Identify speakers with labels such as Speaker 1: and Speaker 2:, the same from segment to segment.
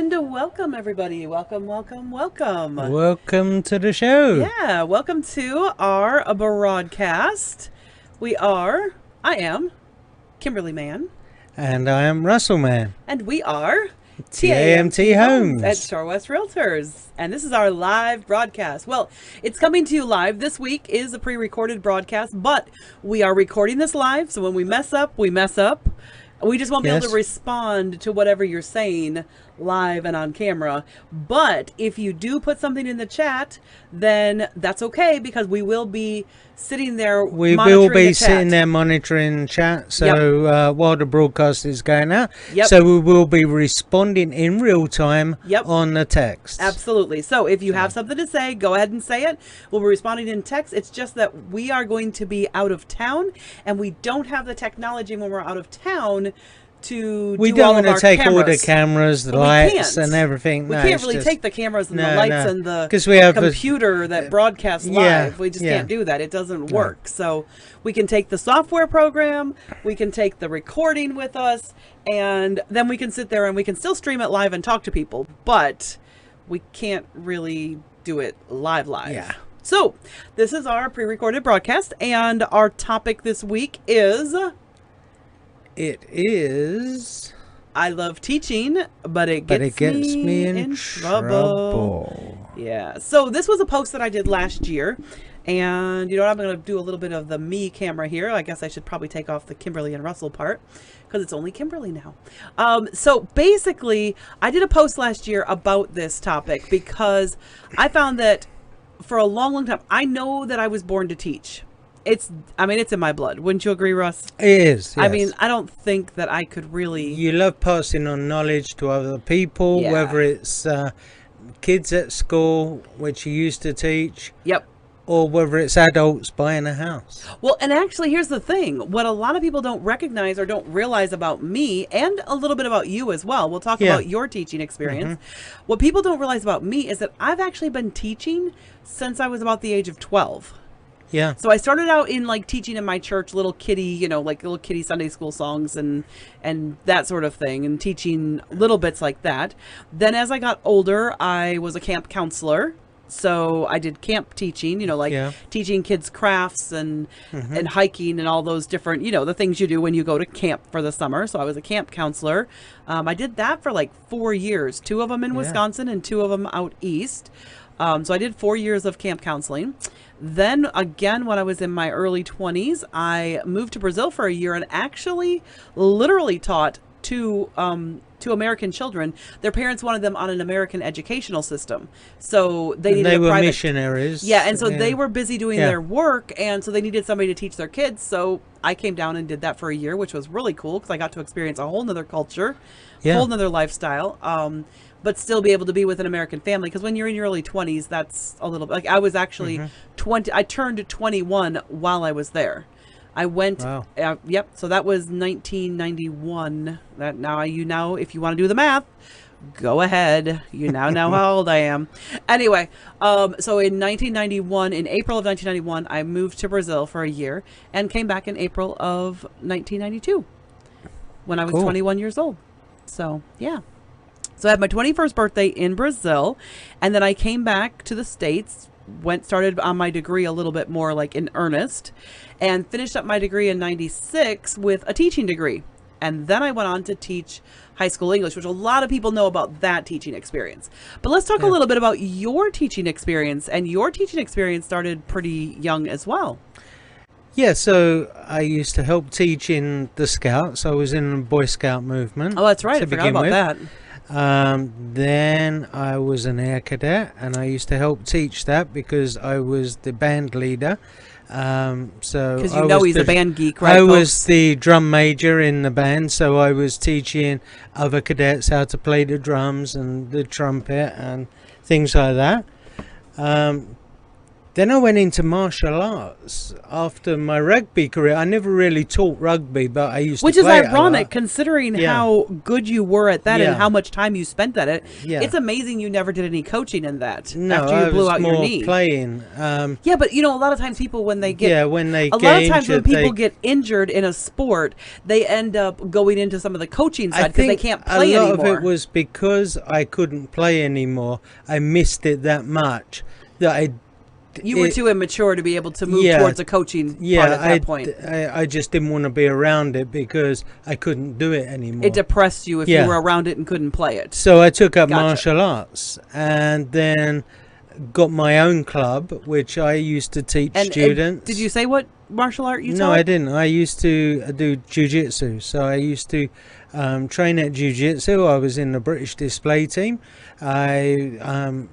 Speaker 1: And welcome, everybody. Welcome.
Speaker 2: Welcome to the show.
Speaker 1: Yeah, welcome to our broadcast. I am Kimberly Mann.
Speaker 2: And I am Russell Mann.
Speaker 1: And we are
Speaker 2: TAMT Homes
Speaker 1: at Shore West Realtors. And this is our live broadcast. Well, it's coming to you live. This week is a pre-recorded broadcast, but we are recording this live. So when we mess up, we mess up. We just won't be able to respond to whatever you're saying live and on camera. But if you do put something in the chat, then that's okay, because we will be sitting there
Speaker 2: We will be sitting there monitoring chat. So while the broadcast is going out. So we will be responding in real time on the text.
Speaker 1: Absolutely. So if you have something to say, go ahead and say it. We'll be responding in text. It's just that we are going to be out of town, and we don't have the technology when we're out of town to
Speaker 2: we
Speaker 1: do
Speaker 2: don't
Speaker 1: all
Speaker 2: want
Speaker 1: of
Speaker 2: to
Speaker 1: our
Speaker 2: take
Speaker 1: cameras.
Speaker 2: All the cameras, the lights and everything.
Speaker 1: We can't really take the cameras and the lights and the computer that broadcasts live. We just can't do that. It doesn't work. So we can take the software program, we can take the recording with us, and then we can sit there and we can still stream it live and talk to people, but we can't really do it live.
Speaker 2: Yeah.
Speaker 1: So this is our pre-recorded broadcast, and our topic this week is... I love teaching, but it gets me in trouble. Yeah. So this was a post that I did last year. And you know what? I'm going to do a little bit of the me camera here. I guess I should probably take off the Kimberly and Russell part, because it's only Kimberly now. So basically, I did a post last year about this topic because I found that for a long time, I know that I was born to teach. It's in my blood. Wouldn't you agree, Russ?
Speaker 2: It is, yes.
Speaker 1: I mean, I don't think that I could really...
Speaker 2: You love passing on knowledge to other people, whether it's kids at school, which you used to teach.
Speaker 1: Yep.
Speaker 2: Or whether it's adults buying a house.
Speaker 1: Well, and actually, here's the thing. What a lot of people don't recognize or don't realize about me, and a little bit about you as well. We'll talk about your teaching experience. What people don't realize about me is that I've actually been teaching since I was about the age of 12.
Speaker 2: Yeah.
Speaker 1: So I started out in teaching in my church, little kiddie Sunday school songs and that sort of thing, and teaching little bits like that. Then as I got older, I was a camp counselor. So I did camp teaching, teaching kids crafts and hiking and all those different, the things you do when you go to camp for the summer. So I was a camp counselor. I did that for 4 years, 2 of them in Wisconsin and 2 of them out east. So I did 4 years of camp counseling. Then again, when I was in my early 20s, I moved to Brazil for a year and actually literally taught two American children. Their parents wanted them on an American educational system. So they needed
Speaker 2: were missionaries.
Speaker 1: Yeah, and so they were busy doing their work, and so they needed somebody to teach their kids. So I came down and did that for a year, which was really cool because I got to experience a whole nother culture, whole nother lifestyle. But still be able to be with an American family, because when you're in your early 20s, that's a little I was actually 20. I turned 21 while I was there. I went.
Speaker 2: Wow.
Speaker 1: Yep. So that was 1991. That now if you want to do the math, go ahead. You now know how old I am. Anyway, so in 1991, in April of 1991, I moved to Brazil for a year and came back in April of 1992 when I was 21 years old. So yeah. So I had my 21st birthday in Brazil, and then I came back to the States, started on my degree a little bit more in earnest, and finished up my degree in 96 with a teaching degree. And then I went on to teach high school English, which a lot of people know about that teaching experience. But let's talk a little bit about your teaching experience, and your teaching experience started pretty young as well.
Speaker 2: Yeah, so I used to help teach in the Scouts. I was in the Boy Scout movement.
Speaker 1: Oh, that's right. I forgot about that.
Speaker 2: Then I was an air cadet, and I used to help teach that because I was the band leader. Because
Speaker 1: he's a band geek, right?
Speaker 2: I was the drum major in the band, so I was teaching other cadets how to play the drums and the trumpet and things like that. Then I went into martial arts after my rugby career. I never really taught rugby, but I used
Speaker 1: Which
Speaker 2: to play
Speaker 1: is ironic considering how good you were at that and how much time you spent at it.
Speaker 2: Yeah.
Speaker 1: It's amazing you never did any coaching in that
Speaker 2: No,
Speaker 1: after you blew out your knee.
Speaker 2: Playing.
Speaker 1: Yeah, but you know, a lot of times people when they get
Speaker 2: when they
Speaker 1: a lot of times when people get injured in a sport, they end up going into some of the coaching side because they can't play anymore.
Speaker 2: A lot of it was because I couldn't play anymore. I missed it that much that
Speaker 1: you were too immature to be able to move towards a coaching part at that point.
Speaker 2: I just didn't want to be around it because I couldn't do it anymore.
Speaker 1: It depressed you if you were around it and couldn't play it.
Speaker 2: So I took up martial arts and then got my own club, which I used to teach students.
Speaker 1: Did you say what martial art you taught?
Speaker 2: No, I didn't. I used to do jiu-jitsu. So I used to train at jiu-jitsu. I was in the British display team. I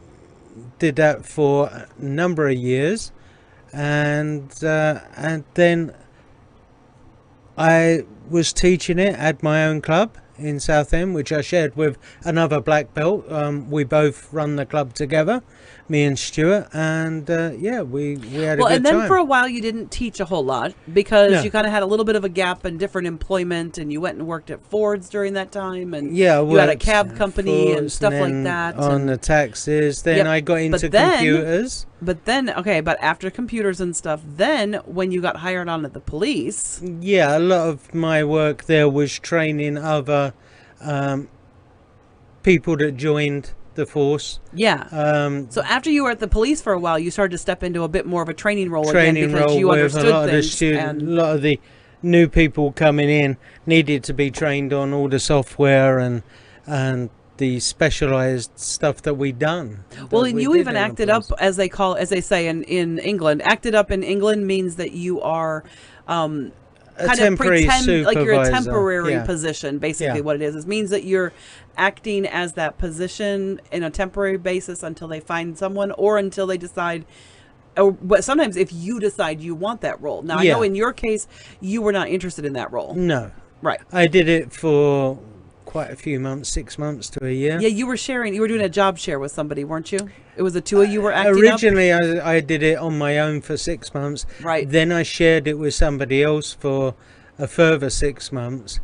Speaker 2: did that for a number of years, and then I was teaching it at my own club in Southend, which I shared with another black belt. We both run the club together, me and Stuart, and we had a good time.
Speaker 1: And then for a while you didn't teach a whole lot because you kind of had a little bit of a gap in different employment, and you went and worked at Ford's during that time, and you had a cab company and stuff like that.
Speaker 2: On the taxis, then I got into computers.
Speaker 1: But then, but after computers and stuff, then when you got hired on at the police...
Speaker 2: Yeah, a lot of my work there was training other people that joined the force.
Speaker 1: Yeah. So after you were at the police for a while, you started to step into a bit more of a training role again because you understood things.
Speaker 2: A lot of the new people coming in needed to be trained on all the software and the specialized stuff that we done.
Speaker 1: Well, and you even acted up, as they say in England. Acted up in England means that you are kind of pretend like you're a temporary position. Basically, what it is means that you're acting as that position in a temporary basis until they find someone or until they decide. But sometimes if you decide you want that role. Now, I know in your case, you were not interested in that role.
Speaker 2: No.
Speaker 1: Right.
Speaker 2: I did it for quite a few months, 6 months to a year.
Speaker 1: Yeah, you were doing a job share with somebody, weren't you? It was the two of you were acting
Speaker 2: originally up? I did it on my own for 6 months.
Speaker 1: Right.
Speaker 2: Then I shared it with somebody else for a further 6 months.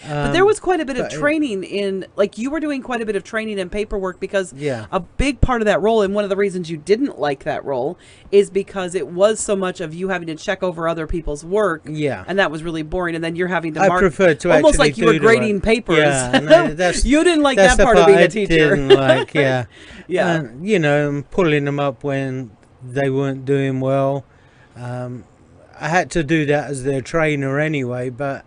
Speaker 1: But there was quite a bit of training in, like you were doing quite a bit of training and paperwork because a big part of that role, and one of the reasons you didn't like that role is because it was so much of you having to check over other people's work. Yeah. And that was really boring. And then you're having to mark.
Speaker 2: I preferred to
Speaker 1: almost like you were grading papers.
Speaker 2: Yeah, no,
Speaker 1: you didn't like that part of being a teacher.
Speaker 2: Didn't like, yeah. You know, pulling them up when they weren't doing well. I had to do that as their trainer anyway, but...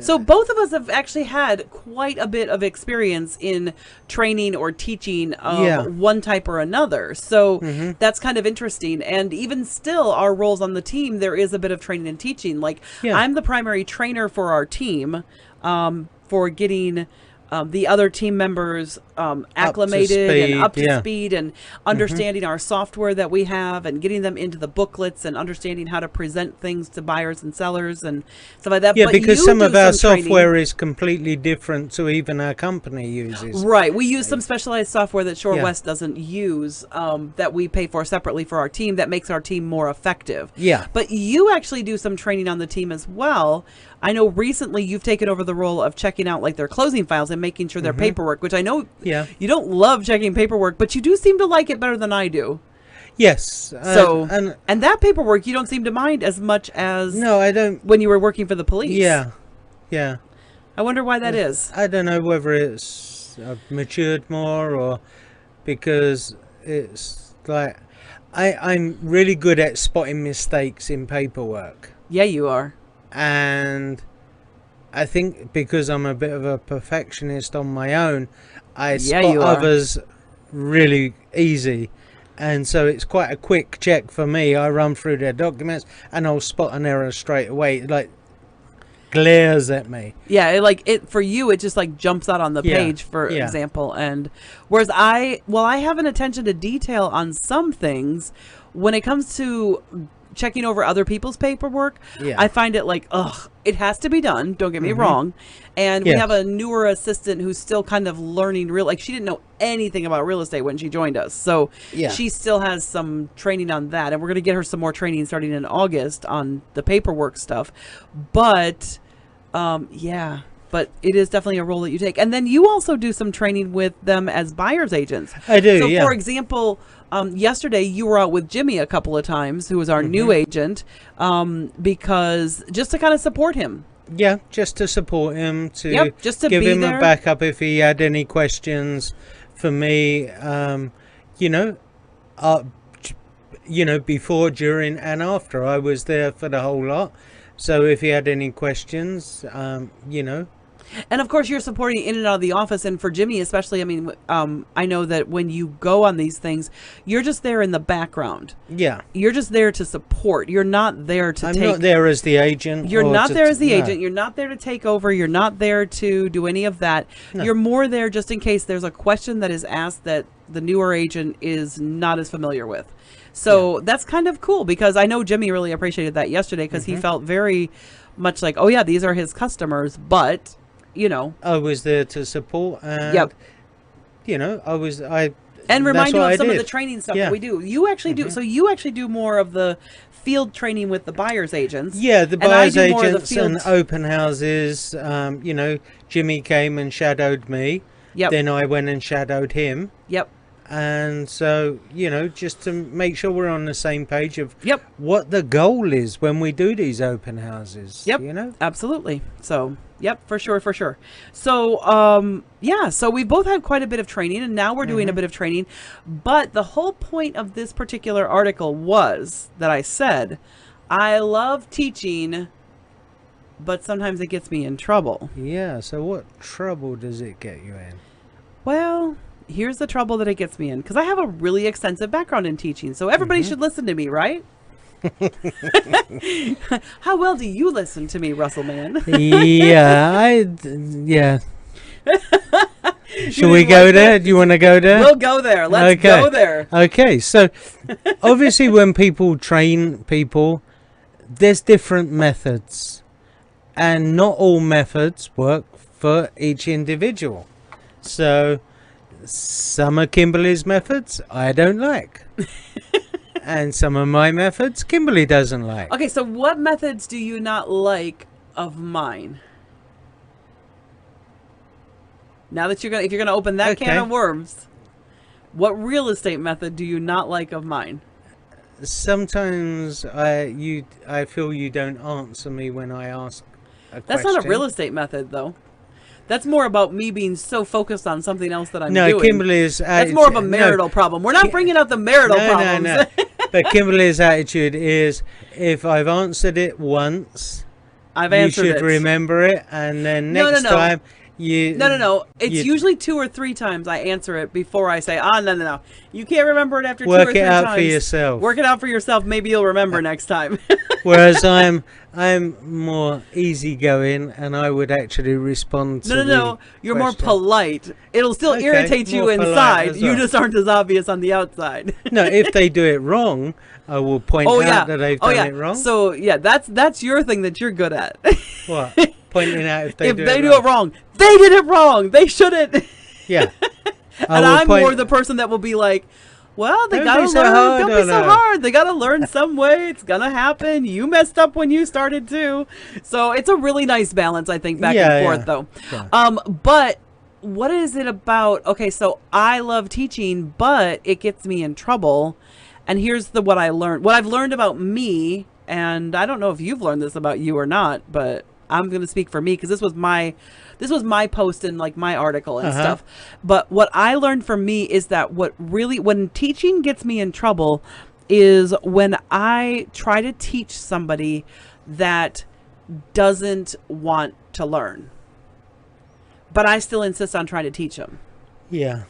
Speaker 1: So both of us have actually had quite a bit of experience in training or teaching of one type or another. So that's kind of interesting. And even still, our roles on the team, there is a bit of training and teaching. Like I'm the primary trainer for our team for getting the other team members acclimated and up to speed and understanding our software that we have and getting them into the booklets and understanding how to present things to buyers and sellers and stuff like that.
Speaker 2: Yeah, but because some of our software is completely different to even our company uses.
Speaker 1: Right. We use some specialized software that Shore West doesn't use that we pay for separately for our team that makes our team more effective. Yeah. But you actually do some training on the team as well. I know recently you've taken over the role of checking out like their closing files and making sure their paperwork, which I know you don't love checking paperwork, but you do seem to like it better than I do.
Speaker 2: Yes.
Speaker 1: And that paperwork you don't seem to mind as much as
Speaker 2: I don't.
Speaker 1: When you were working for the police.
Speaker 2: Yeah. Yeah.
Speaker 1: I wonder why that is.
Speaker 2: I don't know whether it's matured more or because it's like I'm really good at spotting mistakes in paperwork.
Speaker 1: Yeah, you are.
Speaker 2: And I think because I'm a bit of a perfectionist on my own, I spot others really easy. And so it's quite a quick check for me. I run through their documents and I'll spot an error straight away. It like glares at me.
Speaker 1: Yeah, for you, it just like jumps out on the page, for example. And whereas I have an attention to detail on some things, when it comes to checking over other people's paperwork, I find it like, ugh, it has to be done. Don't get me wrong. And we have a newer assistant who's still kind of learning like she didn't know anything about real estate when she joined us. So she still has some training on that. And we're going to get her some more training starting in August on the paperwork stuff. But but it is definitely a role that you take. And then you also do some training with them as buyer's agents.
Speaker 2: I do,
Speaker 1: so for example, yesterday you were out with Jimmy a couple of times, who was our new agent, because just to kind of support him.
Speaker 2: Yeah, just to support him, to just to give him a backup if he had any questions for me. Before, during, and after, I was there for the whole lot. So if he had any questions,
Speaker 1: And of course, you're supporting in and out of the office. And for Jimmy, especially, I mean, I know that when you go on these things, you're just there in the background.
Speaker 2: Yeah.
Speaker 1: You're just there to support. You're not there to
Speaker 2: I'm not there as the agent.
Speaker 1: You're not there as the agent. You're not there to take over. You're not there to do any of that. No. You're more there just in case there's a question that is asked that the newer agent is not as familiar with. So that's kind of cool, because I know Jimmy really appreciated that yesterday, because he felt very much like, oh, yeah, these are his customers, but...
Speaker 2: I was there to support, and
Speaker 1: and remind you of some of the training stuff that we do. You actually do, so you actually do more of the field training with the buyer's agents.
Speaker 2: Yeah, the buyer's agents and open houses. Jimmy came and shadowed me. Yep. Then I went and shadowed him.
Speaker 1: Yep.
Speaker 2: And so, just to make sure we're on the same page of what the goal is when we do these open houses.
Speaker 1: Yep. Absolutely. So, for sure. So, so we both had quite a bit of training, and now we're doing a bit of training. But the whole point of this particular article was that I said, I love teaching, but sometimes it gets me in trouble.
Speaker 2: Yeah. So what trouble does it get you in?
Speaker 1: Well... here's the trouble that it gets me in, because I have a really extensive background in teaching, so everybody should listen to me, right? How well do you listen to me, Russell Man?
Speaker 2: Should we go there? Do you want to go there?
Speaker 1: We'll go there. Let's go there.
Speaker 2: Okay, so obviously when people train people, there's different methods, and not all methods work for each individual. So some of Kimberly's methods I don't like. And some of my methods Kimberly doesn't like.
Speaker 1: Okay, so what methods do you not like of mine? Now that if you're gonna open that can of worms, what real estate method do you not like of mine?
Speaker 2: Sometimes I feel you don't answer me when I ask a question.
Speaker 1: That's not a real estate method, though. That's more about me being so focused on something else that I'm doing.
Speaker 2: No, Kimberly's...
Speaker 1: That's more of a marital problem. We're not bringing up the marital problems.
Speaker 2: No. But Kimberly's attitude is, if I've answered it once, you should remember it, and then next time...
Speaker 1: No. It's usually 2 or 3 times I answer it before I say, no. You can't remember it after 2 or 3 times.
Speaker 2: Work it out for yourself.
Speaker 1: Work it out for yourself. Maybe you'll remember next time.
Speaker 2: Whereas I'm more easygoing, and I would actually respond to
Speaker 1: No. You're more polite. It'll still irritate you inside. You just aren't as obvious on the outside.
Speaker 2: No, if they do it wrong, I will point out that they've done it wrong.
Speaker 1: So, that's your thing that you're good at.
Speaker 2: What? Pointing out if they do
Speaker 1: it wrong. They did it wrong. They shouldn't.
Speaker 2: Yeah.
Speaker 1: And I'm more the person that will be like, well, they gotta learn. Don't be so hard. They gotta learn some way. It's gonna happen. You messed up when you started too. So it's a really nice balance, I think, back and forth though. Yeah. But what is it about? Okay, so I love teaching, but it gets me in trouble. And here's what I learned. What I've learned about me, and I don't know if you've learned this about you or not, but I'm going to speak for me, because this was my post in like my article and stuff. But what I learned from me is that when teaching gets me in trouble is when I try to teach somebody that doesn't want to learn, but I still insist on trying to teach them.
Speaker 2: Yeah.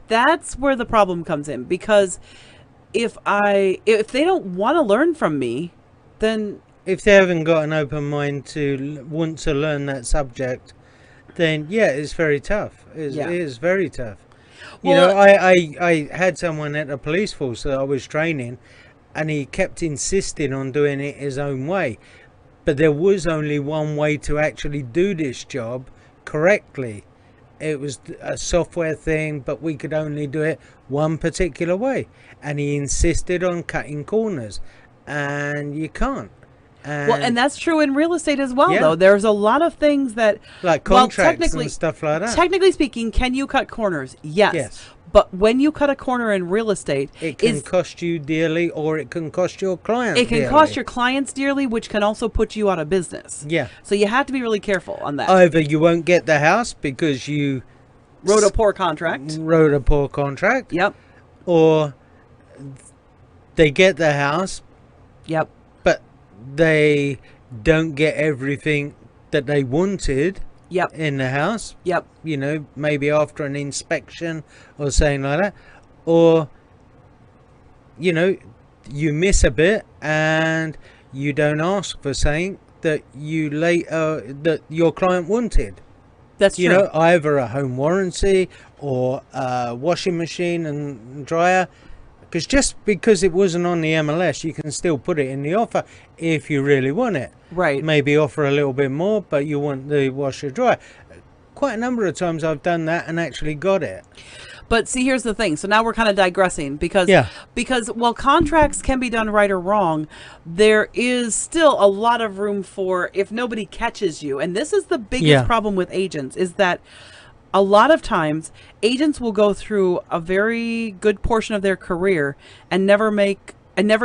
Speaker 1: That's where the problem comes in, because if they don't want to learn from me, then...
Speaker 2: If they haven't got an open mind to want to learn that subject, then it's very tough. It is very tough. Well, I had someone at a police force that I was training, and he kept insisting on doing it his own way. But there was only one way to actually do this job correctly. It was a software thing, but we could only do it one particular way. And he insisted on cutting corners, and you can't.
Speaker 1: And that's true in real estate as well, though. There's a lot of things that...
Speaker 2: Like contracts and stuff like that.
Speaker 1: Technically speaking, can you cut corners? Yes. But when you cut a corner in real estate...
Speaker 2: It can cost you dearly, or it can cost your clients
Speaker 1: dearly. It can cost your clients dearly, which can also put you out of business.
Speaker 2: Yeah.
Speaker 1: So you have to be really careful on that.
Speaker 2: Either you won't get the house because you...
Speaker 1: Wrote a poor contract.
Speaker 2: Yep. Or they get the house.
Speaker 1: Yep.
Speaker 2: But they don't get everything that they wanted.
Speaker 1: Yep.
Speaker 2: In the house.
Speaker 1: Yep.
Speaker 2: You know, maybe after an inspection or something like that. Or, you know, you miss a bit and you don't ask for something that that your client wanted.
Speaker 1: That's true.
Speaker 2: You know, either a home warranty or a washing machine and dryer. Because just because it wasn't on the MLS, you can still put it in the offer if you really want it.
Speaker 1: Right.
Speaker 2: Maybe offer a little bit more, but you want the washer dryer. Quite a number of times I've done that and actually got it.
Speaker 1: But see, here's the thing. So now we're kind of digressing because while contracts can be done right or wrong, there is still a lot of room for if nobody catches you. And this is the biggest problem with agents, is that a lot of times agents will go through a very good portion of their career and never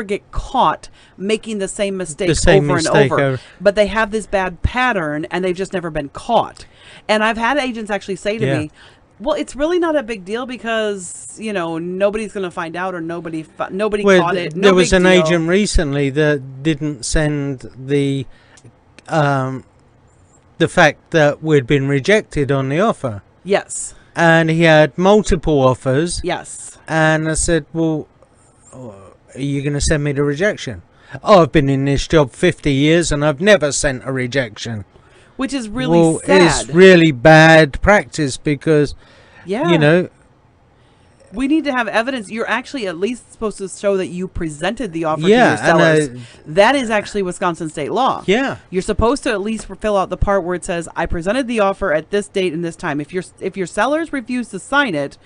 Speaker 1: get caught making the same mistake over and over. But they have this bad pattern and they've just never been caught. And I've had agents actually say to me, well, it's really not a big deal because, you know, nobody's going to find out or nobody caught it.
Speaker 2: There was an agent recently that didn't send the fact that we'd been rejected on the offer.
Speaker 1: Yes.
Speaker 2: And he had multiple offers.
Speaker 1: Yes.
Speaker 2: And I said, well, are you going to send me the rejection? Oh, I've been in this job 50 years and I've never sent a rejection.
Speaker 1: Which is really sad.
Speaker 2: It's really bad practice because, you know.
Speaker 1: We need to have evidence. You're actually at least supposed to show that you presented the offer to your sellers. That is actually Wisconsin state law.
Speaker 2: Yeah.
Speaker 1: You're supposed to at least fill out the part where it says, I presented the offer at this date and this time. If your sellers refuse to sign it,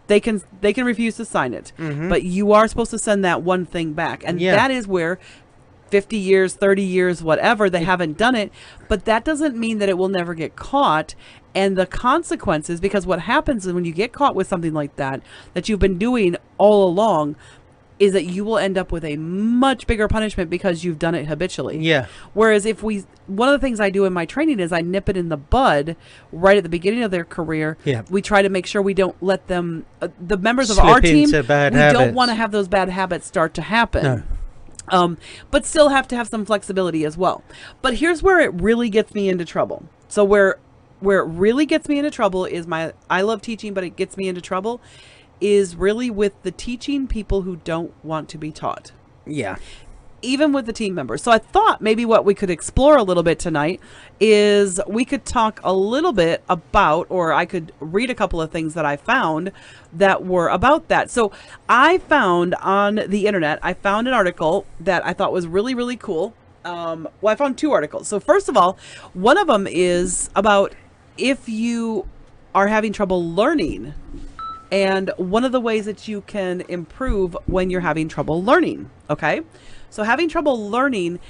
Speaker 1: they can refuse to sign it. Mm-hmm. But you are supposed to send that one thing back. And that is where 50 years, 30 years, whatever, they haven't done it. But that doesn't mean that it will never get caught. And the consequences, because what happens is when you get caught with something like that you've been doing all along, is that you will end up with a much bigger punishment because you've done it habitually.
Speaker 2: Yeah.
Speaker 1: Whereas one of the things I do in my training is I nip it in the bud right at the beginning of their career.
Speaker 2: Yeah.
Speaker 1: We try to make sure we don't let them, the members of our team, we don't want to have those bad habits start to happen. No. But still have to have some flexibility as well. But here's where it really gets me into trouble. So where it really gets me into trouble is I love teaching, but it gets me into trouble is really with the teaching people who don't want to be taught.
Speaker 2: Yeah.
Speaker 1: Even with the team members. So I thought maybe what we could explore a little bit tonight is we could talk a little bit about, or I could read a couple of things that I found that were about that. So I found on the internet, I found an article that I thought was really, really cool. I found two articles. So first of all, one of them is about if you are having trouble learning, and one of the ways that you can improve when you're having trouble learning. Okay. So having trouble learning,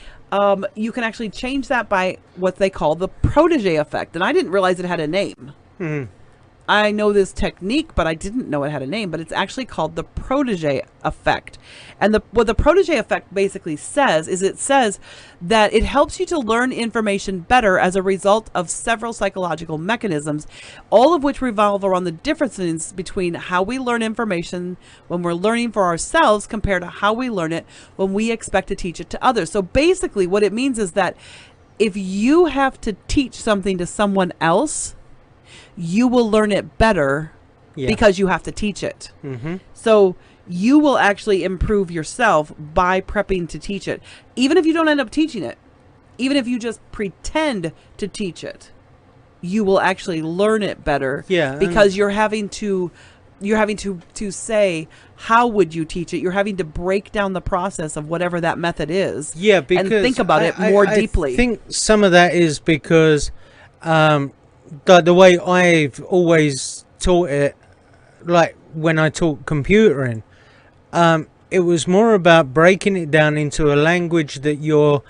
Speaker 1: you can actually change that by what they call the protege effect. And I didn't realize it had a name. Mm-hmm. I know this technique, but I didn't know it had a name, but it's actually called the protege effect. And what the protege effect basically says is it says that it helps you to learn information better as a result of several psychological mechanisms, all of which revolve around the differences between how we learn information when we're learning for ourselves compared to how we learn it when we expect to teach it to others. So basically what it means is that if you have to teach something to someone else, you will learn it better because you have to teach it. Mm-hmm. So you will actually improve yourself by prepping to teach it. Even if you don't end up teaching it, even if you just pretend to teach it, you will actually learn it better because you're having to to say, how would you teach it? You're having to break down the process of whatever that method is.
Speaker 2: Yeah, because
Speaker 1: and think about it more deeply.
Speaker 2: I think some of that is because the way I've always taught it, like when I taught computering, it was more about breaking it down into a language that your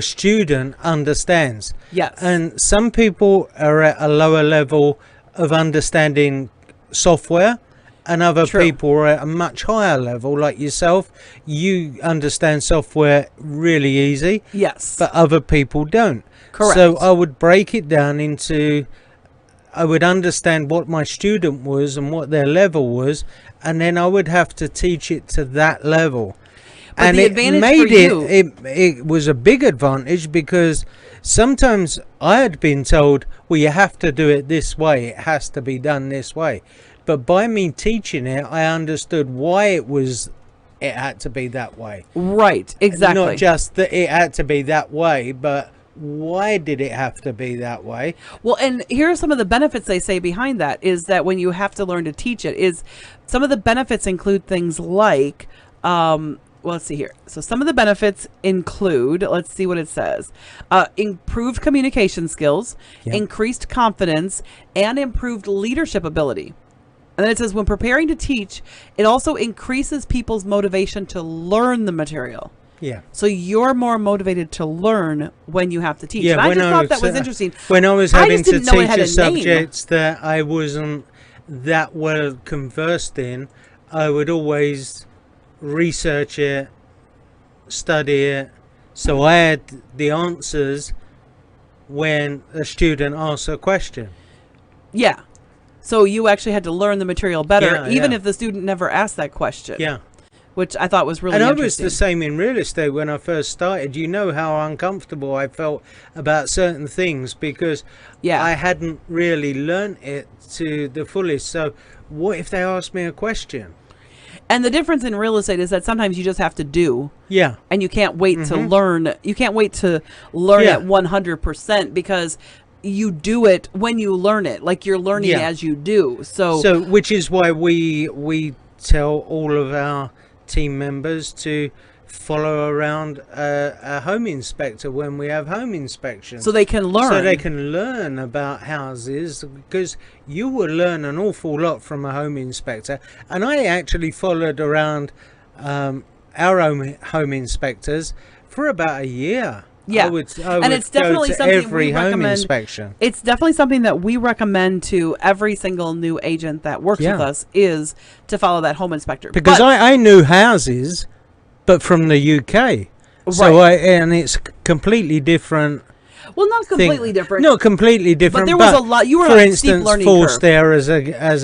Speaker 2: student understands.
Speaker 1: Yes.
Speaker 2: And some people are at a lower level of understanding software, and other
Speaker 1: True.
Speaker 2: people are at a much higher level, like yourself. You understand software really easy.
Speaker 1: Yes.
Speaker 2: But other people don't.
Speaker 1: Correct.
Speaker 2: So I would break it down into, I would understand what my student was and what their level was, and then I would have to teach it to that level.
Speaker 1: But
Speaker 2: and
Speaker 1: the
Speaker 2: it
Speaker 1: advantage
Speaker 2: made
Speaker 1: for you,
Speaker 2: it was a big advantage, because sometimes I had been told, well, you have to do it this way, it has to be done this way. But by me teaching it, I understood why it had to be that way.
Speaker 1: right, exactly.
Speaker 2: Not just that it had to be that way, but why did it have to be that way?
Speaker 1: Well, and here are some of the benefits they say behind that, is that when you have to learn to teach it, is some of the benefits include things like, well, let's see here. So some of the benefits include, let's see what it says, improved communication skills, increased confidence, and improved leadership ability. And then it says, when preparing to teach, it also increases people's motivation to learn the material.
Speaker 2: Yeah.
Speaker 1: So you're more motivated to learn when you have to teach.
Speaker 2: Yeah,
Speaker 1: and I just thought that was interesting.
Speaker 2: When I was
Speaker 1: I
Speaker 2: having
Speaker 1: just
Speaker 2: to
Speaker 1: didn't know it
Speaker 2: teach
Speaker 1: had
Speaker 2: a
Speaker 1: a
Speaker 2: subject that I wasn't that well conversed in, I would always research it, study it, so I had the answers when a student asked a question.
Speaker 1: Yeah. So you actually had to learn the material better,
Speaker 2: Yeah,
Speaker 1: even
Speaker 2: yeah.
Speaker 1: if the student never asked that question.
Speaker 2: Yeah.
Speaker 1: Which I thought was really
Speaker 2: And I was
Speaker 1: interesting.
Speaker 2: the same in real estate when I first started. You know how uncomfortable I felt about certain things, because
Speaker 1: Yeah.
Speaker 2: I hadn't really learnt it to the fullest. So what if they asked me a question?
Speaker 1: And the difference in real estate is that sometimes you just have to do,
Speaker 2: Yeah.
Speaker 1: and you can't wait to learn. You can't wait to learn
Speaker 2: Yeah.
Speaker 1: at 100%, because you do it when you learn it. Like you're learning
Speaker 2: Yeah.
Speaker 1: as you do. So
Speaker 2: Which is why we tell all of our team members to follow around a home inspector when we have home inspections,
Speaker 1: so they can learn.
Speaker 2: so they can learn about houses, because you will learn an awful lot from a home inspector. And I actually followed around our home inspectors for about a year.
Speaker 1: Yeah.
Speaker 2: I would
Speaker 1: And it's
Speaker 2: go
Speaker 1: definitely
Speaker 2: to
Speaker 1: something
Speaker 2: every
Speaker 1: we
Speaker 2: home
Speaker 1: recommend.
Speaker 2: inspection.
Speaker 1: It's definitely something that we recommend to every single new agent that works
Speaker 2: Yeah.
Speaker 1: with us, is to follow that home inspector.
Speaker 2: Because
Speaker 1: But-
Speaker 2: I knew houses, but from the UK. So
Speaker 1: Right.
Speaker 2: and it's completely different.
Speaker 1: well, not completely
Speaker 2: thing.
Speaker 1: different.
Speaker 2: Not completely different.
Speaker 1: there was a lot- you were
Speaker 2: for
Speaker 1: on a steep
Speaker 2: instance,
Speaker 1: learning
Speaker 2: forced
Speaker 1: curve.
Speaker 2: there as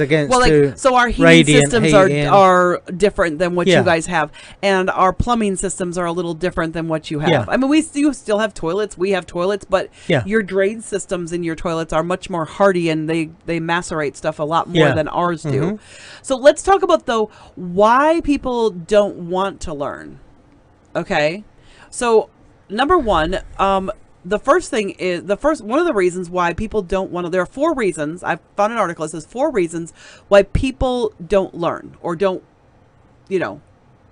Speaker 2: against
Speaker 1: Well, like, so our heating
Speaker 2: radiant
Speaker 1: systems
Speaker 2: heating.
Speaker 1: are different than what
Speaker 2: Yeah.
Speaker 1: you guys have, and our plumbing systems are a little different than what you have.
Speaker 2: Yeah.
Speaker 1: I mean, you still have toilets, we have toilets, but
Speaker 2: Yeah.
Speaker 1: your drain systems in your toilets are much more hardy, and they macerate stuff a lot more
Speaker 2: Yeah.
Speaker 1: than ours do. So let's talk about, though, why people don't want to learn. Okay, so number one, the first thing is one of the reasons why people don't want to. There are 4 reasons. I found an article that says 4 reasons why people don't learn, or don't,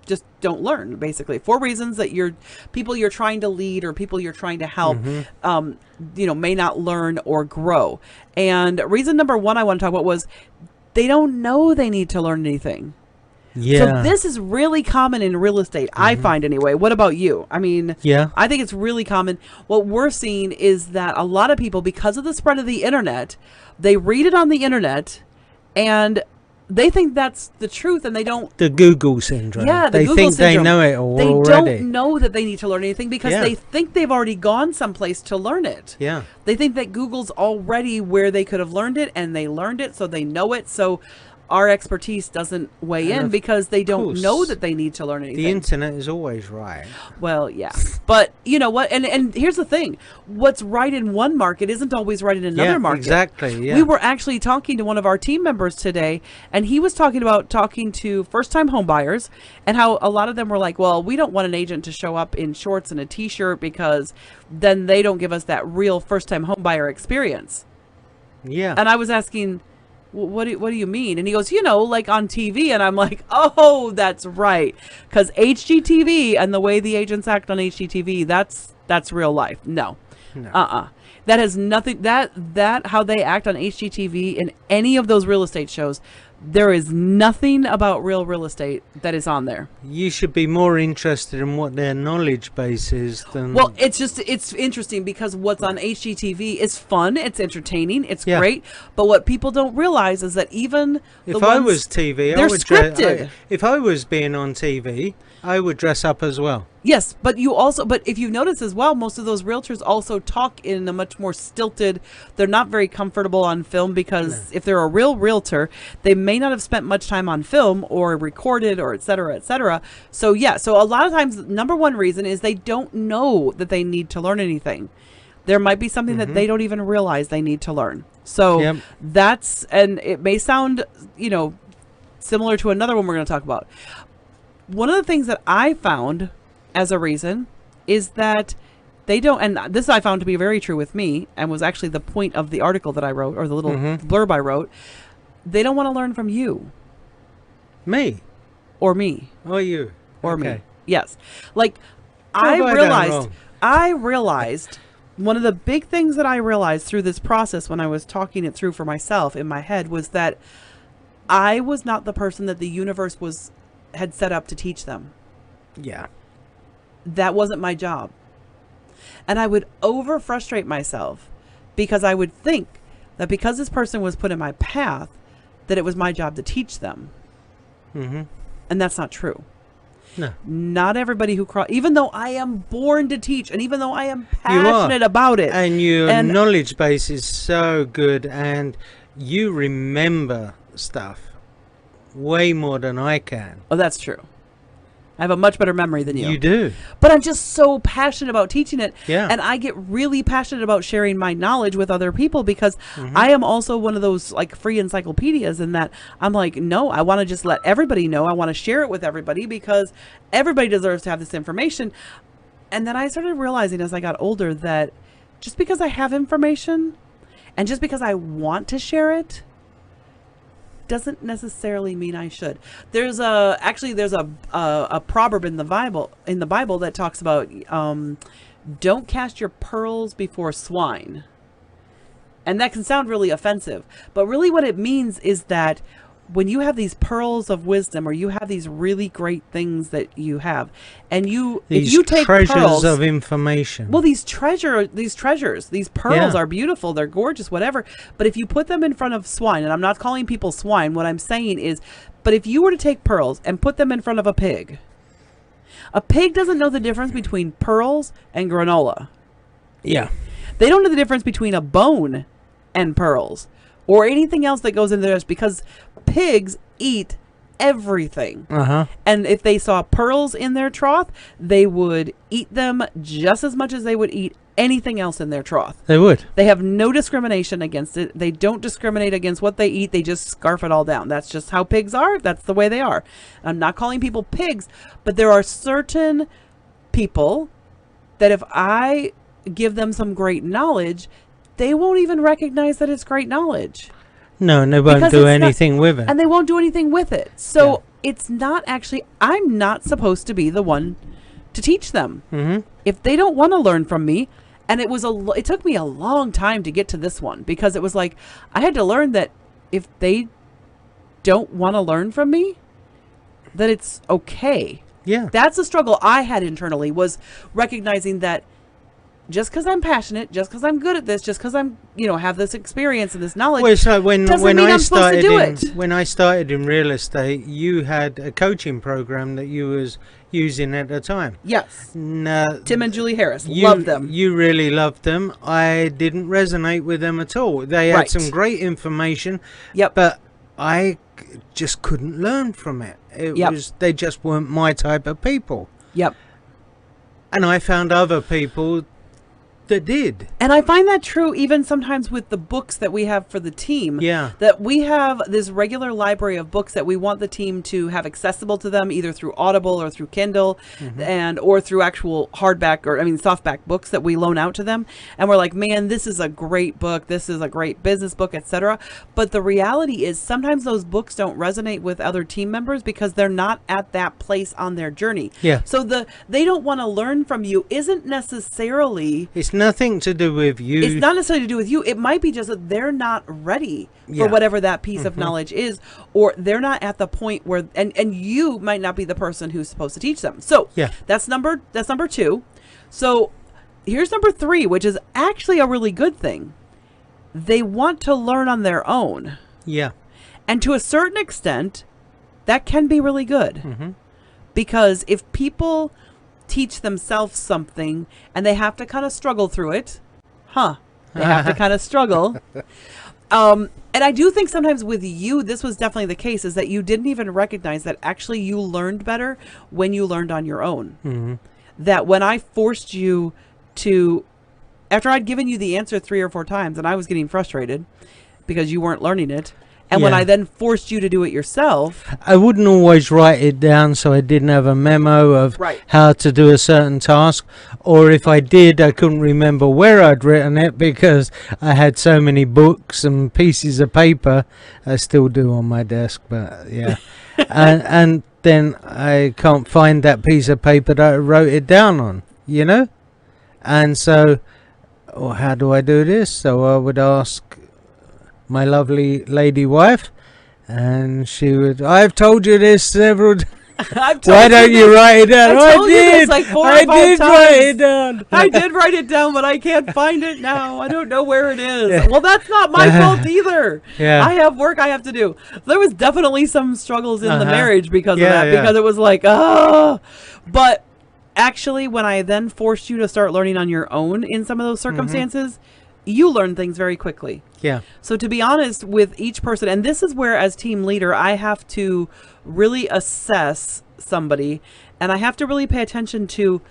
Speaker 1: just don't learn. Basically, 4 reasons that people you're trying to lead, or people you're trying to help, may not learn or grow. And reason number 1 I want to talk about was they don't know they need to learn anything.
Speaker 2: Yeah.
Speaker 1: So this is really common in real estate, I find anyway. What about you? I mean,
Speaker 2: Yeah.
Speaker 1: I think it's really common. What we're seeing is that a lot of people, because of the spread of the internet, they read it on the internet and they think that's the truth, and they don't.
Speaker 2: The Google syndrome.
Speaker 1: Yeah, the
Speaker 2: they
Speaker 1: Google
Speaker 2: think
Speaker 1: syndrome.
Speaker 2: they know it all
Speaker 1: They
Speaker 2: already.
Speaker 1: don't know that they need to learn anything, because
Speaker 2: Yeah.
Speaker 1: they think they've already gone someplace to learn it.
Speaker 2: Yeah.
Speaker 1: They think that Google's already where they could have learned it, and they learned it, so they know it. So our expertise doesn't weigh in, because they don't
Speaker 2: course,
Speaker 1: know that they need to learn anything.
Speaker 2: The internet is always right.
Speaker 1: Well, yeah. But you know what? And here's the thing. What's right in one market isn't always right in another
Speaker 2: Yeah,
Speaker 1: market.
Speaker 2: exactly. Yeah.
Speaker 1: We were actually talking to one of our team members today, and he was talking to first-time home buyers, and how a lot of them were like, well, we don't want an agent to show up in shorts and a t-shirt, because then they don't give us that real first-time home buyer experience.
Speaker 2: Yeah.
Speaker 1: And I was asking, What do you mean? And he goes, you know, like on TV. And I'm like, oh, that's right. Because HGTV and the way the agents act on HGTV, that's real life. No. That has nothing, that how they act on HGTV in any of those real estate shows, there is nothing about real estate that is on there.
Speaker 2: You should be more interested in what their knowledge base is than...
Speaker 1: Well, it's interesting because what's on HGTV is fun, it's entertaining, it's great, but what people don't realize is that even
Speaker 2: if I was TV,
Speaker 1: they're scripted.
Speaker 2: If I was being on TV, I would dress up as well.
Speaker 1: Yes, but if you notice as well, most of those realtors also talk in a much more stilted, they're not very comfortable on film because if they're a real realtor, they may not have spent much time on film or recorded or et cetera, et cetera. So yeah, so a lot of times, number one reason is they don't know that they need to learn anything. There might be something that they don't even realize they need to learn. So that's, and it may sound, you know, similar to another one we're going to talk about. One of the things that I found as a reason is that they don't, and this I found to be very true with me, and was actually the point of the article that I wrote, or the little blurb I wrote, they don't want to learn from you.
Speaker 2: Me?
Speaker 1: Or me.
Speaker 2: Or you.
Speaker 1: Or me. Yes. Like, I realized one of the big things that I realized through this process when I was talking it through for myself in my head was that I was not the person that the universe had set up to teach them.
Speaker 2: Yeah.
Speaker 1: That wasn't my job. And I would over frustrate myself because I would think that because this person was put in my path, that it was my job to teach them. And that's not true.
Speaker 2: No.
Speaker 1: Not everybody who even though I am born to teach, and even though I am passionate about it.
Speaker 2: And your knowledge base is so good, and you remember stuff way more than I can.
Speaker 1: Oh, that's true. I have a much better memory than you.
Speaker 2: You do.
Speaker 1: But I'm just so passionate about teaching it.
Speaker 2: Yeah.
Speaker 1: And I get really passionate about sharing my knowledge with other people because I am also one of those like free encyclopedias in that I'm like, no, I want to just let everybody know. I want to share it with everybody because everybody deserves to have this information. And then I started realizing as I got older that just because I have information and just because I want to share it doesn't necessarily mean I should. There's a proverb in the Bible that talks about don't cast your pearls before swine. And that can sound really offensive, but really what it means is that when you have these pearls of wisdom, or you have these really great things that you have, and if you take
Speaker 2: treasures
Speaker 1: pearls
Speaker 2: of information.
Speaker 1: Well, these treasures, these pearls are beautiful, they're gorgeous, whatever. But if you put them in front of swine, and I'm not calling people swine, what I'm saying is, but if you were to take pearls and put them in front of a pig doesn't know the difference between pearls and granola.
Speaker 2: Yeah.
Speaker 1: They don't know the difference between a bone and pearls or anything else that goes in there, because pigs eat everything. And if they saw pearls in their trough, they would eat them just as much as they would eat anything else in their trough.
Speaker 2: They would.
Speaker 1: They have no discrimination against it. They don't discriminate against what they eat. They just scarf it all down. That's just how pigs are. That's the way they are. I'm not calling people pigs, but there are certain people that if I give them some great knowledge, they won't even recognize that it's great knowledge.
Speaker 2: No, and they won't do anything with it.
Speaker 1: And they won't do anything with it. So it's not actually, I'm not supposed to be the one to teach them. If they don't want to learn from me, and it took me a long time to get to this one, because it was like, I had to learn that if they don't want to learn from me, that it's okay.
Speaker 2: Yeah.
Speaker 1: That's a struggle I had internally, was recognizing that just because I'm passionate, just because I'm good at this, just because I'm, have this experience and this knowledge,
Speaker 2: well, so when I started
Speaker 1: do it.
Speaker 2: When I started in real estate, you had a coaching program that you was using at the time.
Speaker 1: Yes. Tim and Julie Harris. Loved them.
Speaker 2: You really loved them. I didn't resonate with them at all. They had some great information.
Speaker 1: Yep.
Speaker 2: But I just couldn't learn from it. They just weren't my type of people.
Speaker 1: Yep.
Speaker 2: And I found other people that did.
Speaker 1: And I find that true even sometimes with the books that we have for the team.
Speaker 2: Yeah.
Speaker 1: That we have this regular library of books that we want the team to have accessible to them, either through Audible or through Kindle, or through actual softback books that we loan out to them. And we're like, man, this is a great book. This is a great business book, etc. But the reality is sometimes those books don't resonate with other team members because they're not at that place on their journey.
Speaker 2: Yeah.
Speaker 1: So they don't want to learn from you isn't necessarily...
Speaker 2: It's nothing to do with you.
Speaker 1: It's not necessarily to do with you. It might be just that they're not ready for whatever that piece of knowledge is, or they're not at the point where, and you might not be the person who's supposed to teach them. So that's number 2. So here's number 3, which is actually a really good thing. They want to learn on their own.
Speaker 2: Yeah.
Speaker 1: And to a certain extent, that can be really good. Because if people teach themselves something and they have to kind of struggle through it, they have to kind of struggle. And I do think sometimes with you, this was definitely the case, is that you didn't even recognize that actually you learned better when you learned on your own. That when I forced you to, after I'd given you the answer 3 or 4 times and I was getting frustrated because you weren't learning it, and when I then forced you to do it yourself...
Speaker 2: I wouldn't always write it down so I didn't have a memo of how to do a certain task. Or if I did, I couldn't remember where I'd written it because I had so many books and pieces of paper. I still do on my desk, but yeah. and then I can't find that piece of paper that I wrote it down on, you know? And so, how do I do this? So I would ask my lovely lady wife, and she would, I've told you this several times. Why don't you write it down?
Speaker 1: I did like 4 or 5 times.
Speaker 2: Write it down.
Speaker 1: I did write it down, but I can't find it now. I don't know where it is. Well, that's not my fault either. I have work I have to do. There was definitely some struggles in the marriage because of that, because it was like, but actually when I then forced you to start learning on your own in some of those circumstances, you learn things very quickly.
Speaker 2: Yeah.
Speaker 1: So to be honest with each person, and this is where as team leader, I have to really assess somebody and I have to really pay attention to,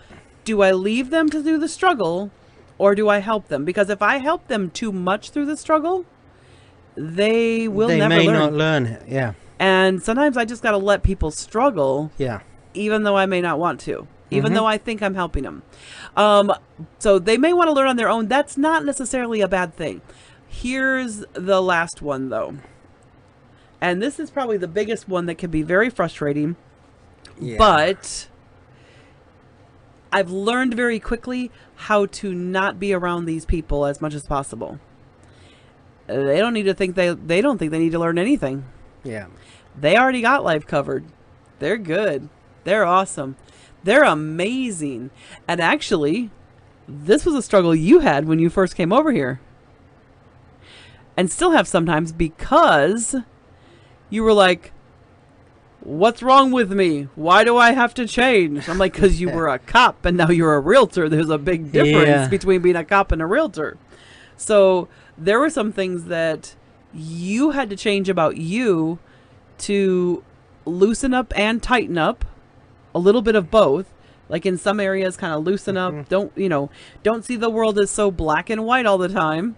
Speaker 1: do I leave them to do the struggle or do I help them? Because if I help them too much through the struggle, they never learn. They may
Speaker 2: not learn it. Yeah.
Speaker 1: And sometimes I just got to let people struggle.
Speaker 2: Yeah.
Speaker 1: Even though I may not want to. Even though I think I'm helping them. So they may want to learn on their own. That's not necessarily a bad thing. Here's the last one, though. And this is probably the biggest one that can be very frustrating. Yeah. But I've learned very quickly how to not be around these people as much as possible. They don't need to think they don't think they need to learn anything.
Speaker 2: Yeah.
Speaker 1: They already got life covered. They're good. They're awesome. They're amazing. And actually, this was a struggle you had when you first came over here. And still have sometimes, because you were like, what's wrong with me? Why do I have to change? I'm like, because you were a cop and now you're a realtor. There's a big difference between being a cop and a realtor. So there were some things that you had to change about you to loosen up and tighten up. A little bit of both. Like in some areas, kind of loosen up. Don't see the world as so black and white all the time.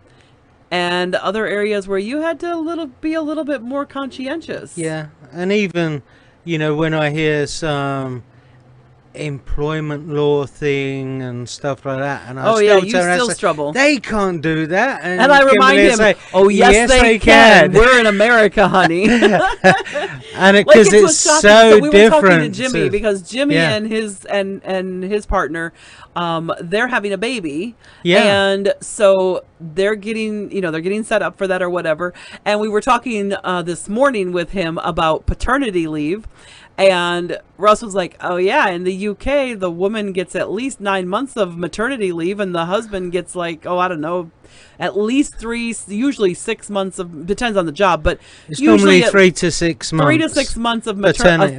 Speaker 1: And other areas where you had to be a little bit more conscientious.
Speaker 2: Yeah. And even, when I hear some employment law thing and stuff like that, and
Speaker 1: you still struggle.
Speaker 2: They can't do that.
Speaker 1: And I remind him, yes, they can. We're in America, honey.
Speaker 2: And because it's so different. We were talking to
Speaker 1: Jimmy because Jimmy and his partner, they're having a baby. Yeah. And so they're getting set up for that or whatever. And we were talking this morning with him about paternity leave. And Russ was like, oh yeah, in the UK, the woman gets at least 9 months of maternity leave and the husband gets like, I don't know, at least 3, usually 6 months of, depends on the job, but
Speaker 2: it's usually 3 to 6 months.
Speaker 1: 3 to 6 months of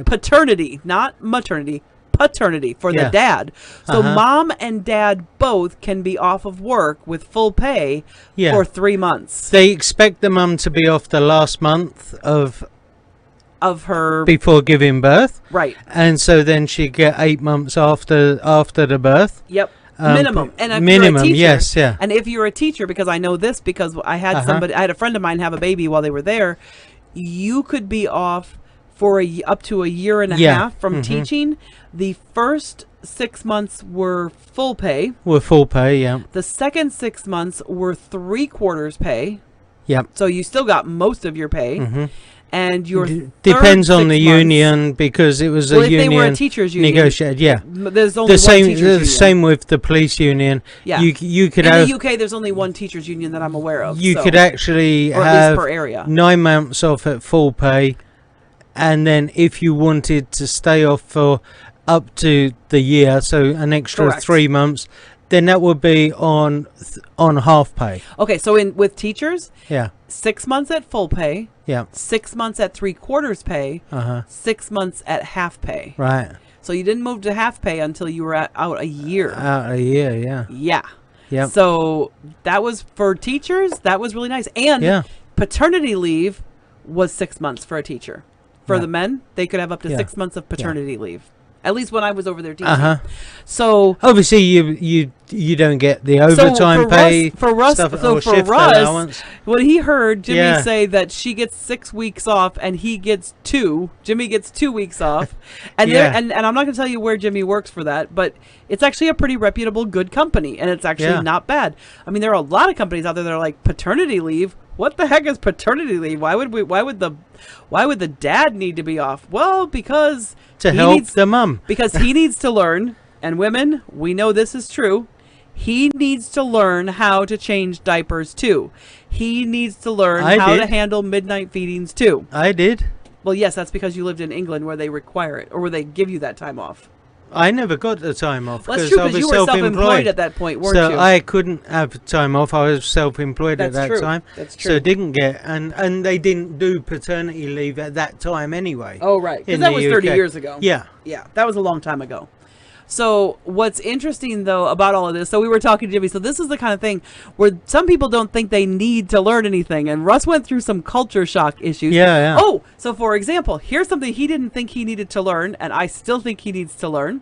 Speaker 1: paternity, not maternity, paternity for the dad. So mom and dad both can be off of work with full pay for 3 months.
Speaker 2: They expect the mum to be off the last month of
Speaker 1: her
Speaker 2: before giving birth,
Speaker 1: right?
Speaker 2: And so then she get 8 months after the birth.
Speaker 1: Yep. minimum. And if
Speaker 2: minimum,
Speaker 1: you're a teacher,
Speaker 2: yes, yeah.
Speaker 1: And if you're a teacher, because I know this, because I had I had a friend of mine have a baby while they were there, you could be off for up to a year and a half from teaching. The first 6 months were full pay.
Speaker 2: Were full pay, yeah.
Speaker 1: The second 6 months were 3/4 pay.
Speaker 2: Yep.
Speaker 1: So you still got most of your pay. And your
Speaker 2: depends on the
Speaker 1: 6 months,
Speaker 2: union, because it was
Speaker 1: well,
Speaker 2: a
Speaker 1: if
Speaker 2: union.
Speaker 1: They were a teachers union.
Speaker 2: Negotiated, yeah.
Speaker 1: There's only
Speaker 2: the same.
Speaker 1: one teachers union.
Speaker 2: The same with the police union.
Speaker 1: Yeah.
Speaker 2: You could
Speaker 1: in
Speaker 2: have.
Speaker 1: the UK, there's only one teachers union that I'm aware of.
Speaker 2: You could actually
Speaker 1: or
Speaker 2: have
Speaker 1: at least per area.
Speaker 2: 9 months off at full pay, and then if you wanted to stay off for up to the year, so an extra
Speaker 1: Correct.
Speaker 2: 3 months, then that would be on half pay.
Speaker 1: Okay, so with teachers,
Speaker 2: Yeah.
Speaker 1: 6 months at full pay,
Speaker 2: Yeah.
Speaker 1: 6 months at 3/4 pay, 6 months at half pay.
Speaker 2: Right.
Speaker 1: So you didn't move to half pay until you were out a year.
Speaker 2: Out a year, yeah.
Speaker 1: Yeah.
Speaker 2: Yep.
Speaker 1: So that was for teachers. That was really nice. And paternity leave was 6 months for a teacher. For the men, they could have up to 6 months of paternity leave. At least when I was over there teaching. So
Speaker 2: obviously you don't get the overtime pay.
Speaker 1: For Russ, when he heard Jimmy say that she gets 6 weeks off and he gets 2, Jimmy gets 2 weeks off, and and I'm not going to tell you where Jimmy works for that, but it's actually a pretty reputable, good company, and it's actually not bad. I mean, there are a lot of companies out there that are like, paternity leave. What the heck is paternity leave? Why would the dad need to be off? Well, because
Speaker 2: to help the mum.
Speaker 1: Because he needs to learn, and women, we know this is true. He needs to learn how to change diapers too. He needs to learn how to handle midnight feedings too.
Speaker 2: I did.
Speaker 1: Well, yes, that's because you lived in England where they require it, or where they give you that time off.
Speaker 2: I never got the time off.
Speaker 1: Well, that's true, because you were self-employed at that point, weren't you?
Speaker 2: So I couldn't have time off. I was self-employed at that time.
Speaker 1: That's true.
Speaker 2: So didn't get, and they didn't do paternity leave at that time anyway.
Speaker 1: Oh, right. Because that was 30 years ago.
Speaker 2: Yeah.
Speaker 1: Yeah, that was a long time ago. So what's interesting, though, about all of this, so we were talking to Jimmy, so this is the kind of thing where some people don't think they need to learn anything, and Russ went through some culture shock issues.
Speaker 2: Yeah.
Speaker 1: Oh, so for example, here's something he didn't think he needed to learn, and I still think he needs to learn.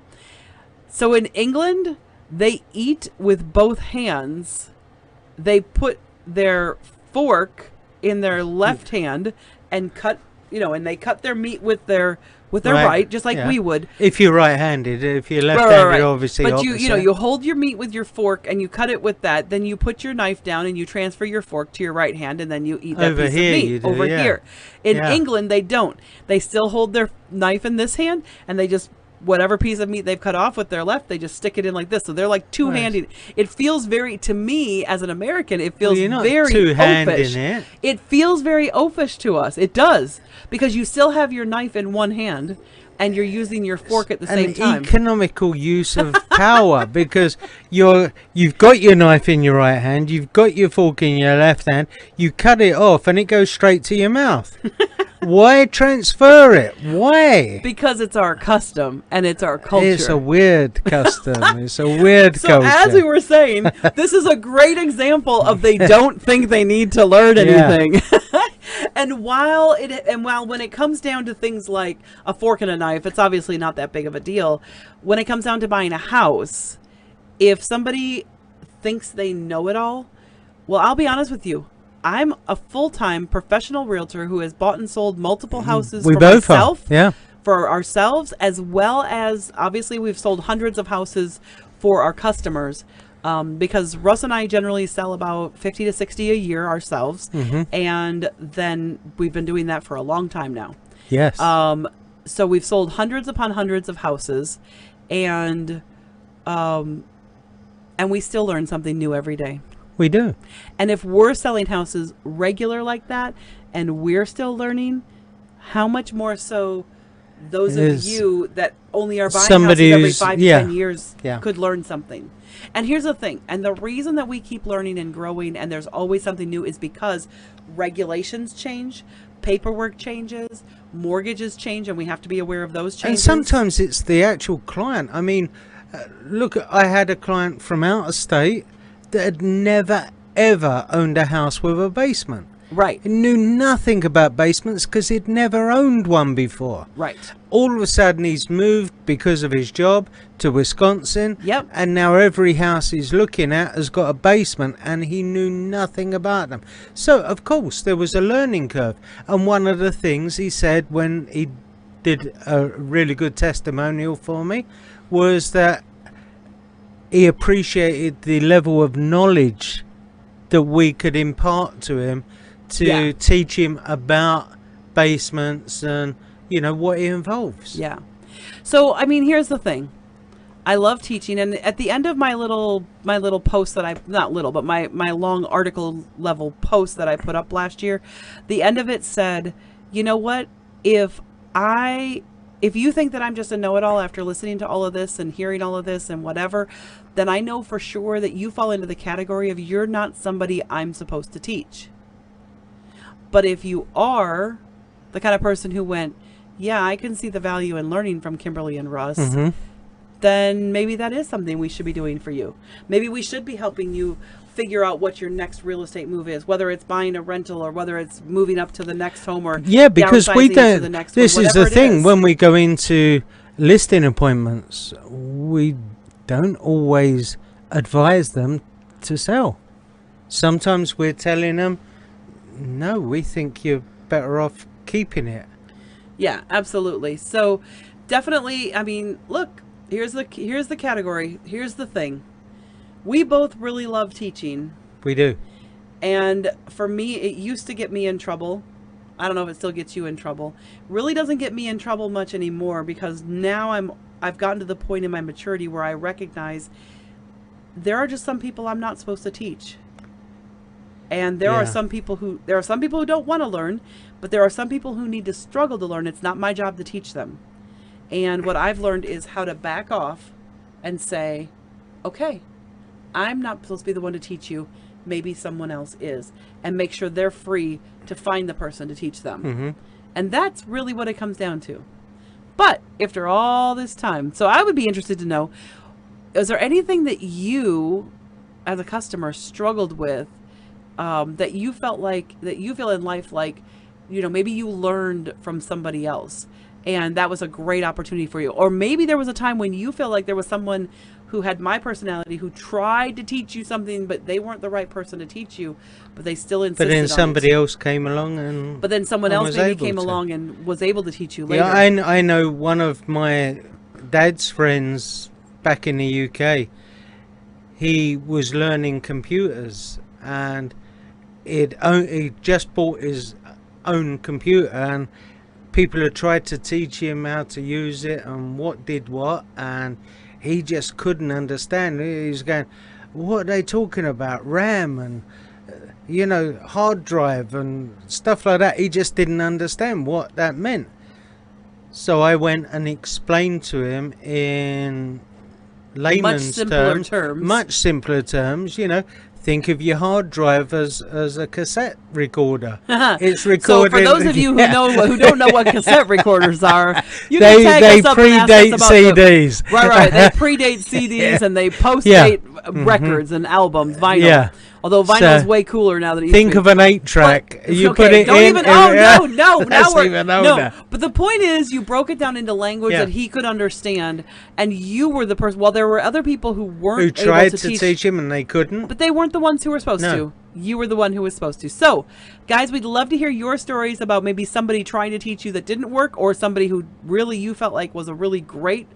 Speaker 1: So in England, they eat with both hands. They put their fork in their left hand and cut, and they cut their meat with their right, just like we would.
Speaker 2: If you're right-handed, if you're left-handed, obviously.
Speaker 1: But you hold your meat with your fork and you cut it with that. Then you put your knife down and you transfer your fork to your right hand, and then you eat that piece of meat over here. In England, they don't. They still hold their knife in this hand, and they just, whatever piece of meat they've cut off with their left, they just stick it in like this. So they're like two-handed. Right. It feels very, to me as an American, it feels very oafish. It feels very oafish to us. It does, because you still have your knife in one hand and you're using your fork at the same time.
Speaker 2: An economical use of power, because you've got your knife in your right hand, you've got your fork in your left hand, you cut it off and it goes straight to your mouth. Why transfer it? Why?
Speaker 1: Because it's our custom and it's our culture.
Speaker 2: It's a weird custom. It's a weird culture.
Speaker 1: So as we were saying, this is a great example of they don't think they need to learn anything. And while when it comes down to things like a fork and a knife, it's obviously not that big of a deal. When it comes down to buying a house, if somebody thinks they know it all, well, I'll be honest with you. I'm a full-time professional realtor who has bought and sold multiple houses for myself, for ourselves, as well as, obviously, we've sold hundreds of houses for our customers, because Russ and I generally sell about 50 to 60 a year ourselves, and then we've been doing that for a long time now.
Speaker 2: Yes.
Speaker 1: So we've sold hundreds upon hundreds of houses, and we still learn something new every day.
Speaker 2: We do.
Speaker 1: And if we're selling houses regular like that, and we're still learning, how much more so those of you that only are buying houses every 5 to 10 years could learn something. And here's the thing, and the reason that we keep learning and growing, and there's always something new, is because regulations change, paperwork changes, mortgages change, and we have to be aware of those changes.
Speaker 2: And sometimes it's the actual client. I mean, look, I had a client from out of state that had never ever owned a house with a basement.
Speaker 1: Right.
Speaker 2: He knew nothing about basements because he'd never owned one before.
Speaker 1: Right.
Speaker 2: All of a sudden he's moved because of his job to Wisconsin.
Speaker 1: Yep.
Speaker 2: And now every house he's looking at has got a basement, and he knew nothing about them. So, of course, there was a learning curve. And one of the things he said when he did a really good testimonial for me was that he appreciated the level of knowledge that we could impart to him to teach him about basements and, you know, what it involves.
Speaker 1: Yeah. So, I mean, here's the thing. I love teaching, and at the end of my little post that I, not little, but my long article level post that I put up last year, the end of it said, you know what, if you think that I'm just a know-it-all after listening to all of this and hearing all of this and whatever, then I know for sure that you fall into the category of you're not somebody I'm supposed to teach. But if you are the kind of person who went, yeah, I can see the value in learning from Kimberly and Russ, then maybe that is something we should be doing for you. Maybe we should be helping you figure out what your next real estate move is, whether it's buying a rental or whether it's moving up to the next home or
Speaker 2: because we don't.
Speaker 1: the next
Speaker 2: this
Speaker 1: one,
Speaker 2: is the thing. When we go into listing appointments, we don't always advise them to sell. Sometimes we're telling them, no, we think you're better off keeping it.
Speaker 1: Yeah, absolutely. So definitely, I mean, look, here's the category. Here's the thing. We both really love teaching. We do. And for me, it used to get me in trouble. I don't know if it still gets you in trouble. Really doesn't get me in trouble much anymore, because now I've gotten to the point in my maturity where I recognize there are just some people I'm not supposed to teach. And there are some people who don't want to learn, but there are some people who need to struggle to learn. It's not my job to teach them. And what I've learned is how to back off and say, okay, I'm not supposed to be the one to teach you. Maybe someone else is. And make sure they're free to find the person to teach them. And that's really what it comes down to. But after all this time, so I would be interested to know, is there anything that you, as a customer, struggled with that you felt like, that you feel in life like, you know, maybe you learned from somebody else and that was a great opportunity for you? Or maybe there was a time when you feel like there was someone who had my personality who tried to teach you something, but they weren't the right person to teach you, but they still insisted on it.
Speaker 2: But then somebody else came along and...
Speaker 1: But then someone else maybe came along and was able to teach you later.
Speaker 2: Yeah, I know one of my dad's friends back in the UK, he was learning computers, and he just bought his own computer, and people had tried to teach him how to use it and what did what, and he just couldn't understand. He was going, what are they talking about? RAM and you know, hard drive and stuff like that. He just didn't understand what that meant. So I went and explained to him in layman's terms, much simpler terms, you know. Think of your hard drive as a cassette recorder. It's recorded.
Speaker 1: So for those of you who don't know what cassette recorders are, you can tag us up and ask us about
Speaker 2: CDs.
Speaker 1: Right. They predate CDs and they post-date records and albums, vinyl. Yeah. Although vinyl is way cooler now than it used to be.
Speaker 2: Think of an 8-track. You put it
Speaker 1: don't
Speaker 2: in.
Speaker 1: Even, oh, no.
Speaker 2: That's even older.
Speaker 1: No. But the point is, you broke it down into language that he could understand, and you were the person. Well, there were other people who weren't
Speaker 2: who tried
Speaker 1: able to
Speaker 2: teach him, and they couldn't.
Speaker 1: But they weren't the ones who were supposed to. You were the one who was supposed to. So, guys, we'd love to hear your stories about maybe somebody trying to teach you that didn't work, or somebody who really you felt like was a really great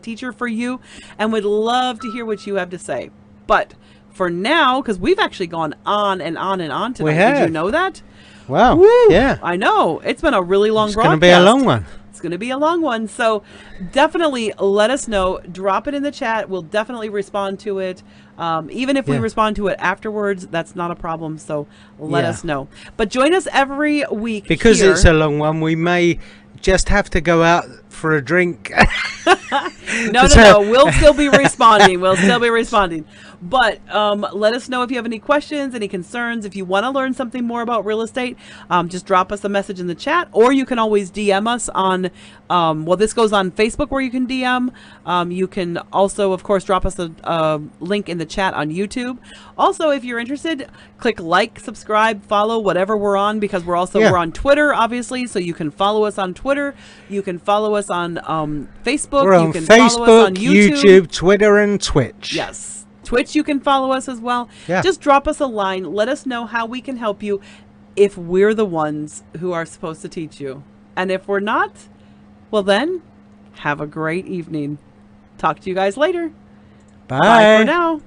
Speaker 1: teacher for you, and we'd love to hear what you have to say. But for now, because we've actually gone on and on and on tonight. Did you know that?
Speaker 2: Wow.
Speaker 1: Woo!
Speaker 2: Yeah.
Speaker 1: I know. It's been a really long broadcast.
Speaker 2: It's going to be a long one.
Speaker 1: It's going to be a long one. So definitely let us know. Drop it in the chat. We'll definitely respond to it. Even if we respond to it afterwards, that's not a problem. So let us know. But join us every week.
Speaker 2: Because it's a long one, we may just have to go out for a drink.
Speaker 1: No. We'll still be responding. We'll still be responding. But let us know if you have any questions, any concerns. If you want to learn something more about real estate, just drop us a message in the chat, or you can always DM us on, well, this goes on Facebook where you can DM. You can also, of course, drop us a link in the chat on YouTube. Also, if you're interested, click like, subscribe, follow, whatever we're on, because we're on Twitter, obviously, so you can follow us on Twitter. You can follow us on Facebook.
Speaker 2: We're on
Speaker 1: you can
Speaker 2: Facebook,
Speaker 1: follow us on
Speaker 2: YouTube, Twitter, and Twitch.
Speaker 1: Yes. Twitch, you can follow us as well.
Speaker 2: Yeah.
Speaker 1: Just drop us a line. Let us know how we can help you if we're the ones who are supposed to teach you. And if we're not, well then, have a great evening. Talk to you guys later.
Speaker 2: Bye.
Speaker 1: Bye for now.